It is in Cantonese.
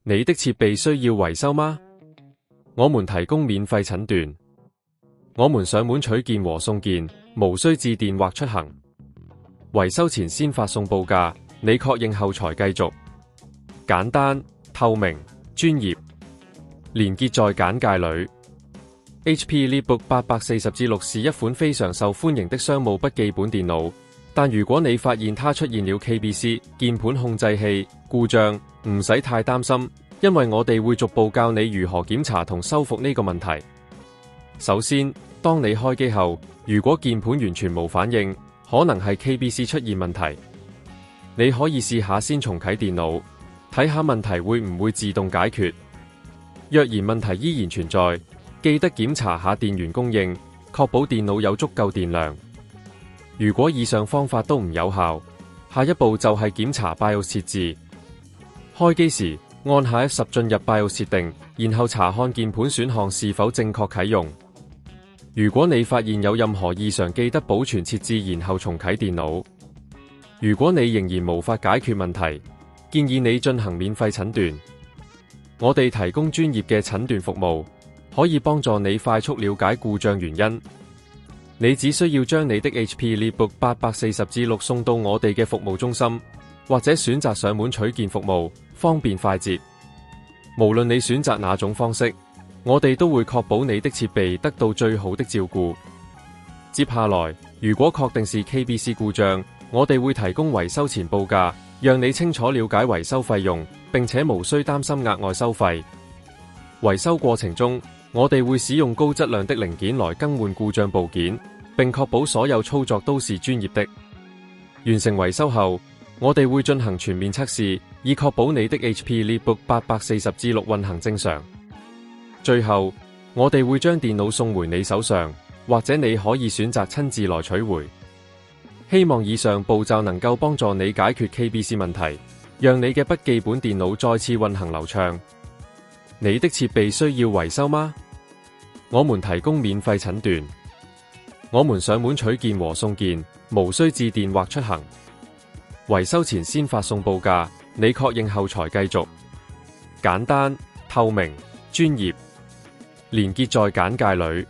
你的設備需要維修嗎？我們提供免費診斷，我們上門取件和送件，無需致電或出行。維修前先發送報價，你確認後才繼續。簡單、透明、專業。連結在簡介裏。HP EliteBook 840-6是一款非常受歡迎的商務筆記本電腦，但如果你發現它出現了 KBC 鍵盤控制器故障，唔使太擔心，因為我哋會逐步教你如何檢查同修復呢個問題。首先，當你開機後，如果鍵盤完全冇反應，可能係 KBC 出現問題。你可以試下先重啟電腦，睇下問題會唔會自動解決。若然問題依然存在，記得檢查下電源供應，確保電腦有足夠電量。如果以上方法都唔有效，下一步就係檢查 BIOS 設置。開機時按下 F10 進入 BIOS 設定，然後查看鍵盤選項是否正確啟用。如果你發現有任何異常，記得保存設置，然後重啟電腦。如果你仍然無法解決問題，建議你進行免費診斷。我哋提供專業嘅診斷服務，可以幫助你快速了解故障原因。你只需要將你的 HP EliteBook 840-6送到我哋嘅服務中心，或者選擇上門取件服務，方便快捷。無論你選擇哪種方式，我哋都會確保你的設備得到最好的照顧。接下來，如果確定是 KBC 故障，我哋會提供維修前報價，讓你清楚了解維修費用，並且無需擔心額外收費。維修過程中，我哋會使用高質量的零件來更換故障部件，並確保所有操作都是專業的。完成維修後，我哋會進行全面測試，以確保你的 HP EliteBook 840-6運行正常。最後，我哋會將電腦送回你手上，或者你可以選擇親自來取回。希望以上步驟能夠幫助你解決 KBC 問題，讓你嘅筆記本電腦再次運行流暢。你的設備需要維修嗎？我們提供免費診斷，我們上門取件和送件，無需致電或出行。維修前先發送報價，你確認後才繼續。簡單、透明、專業。連結在簡介裏。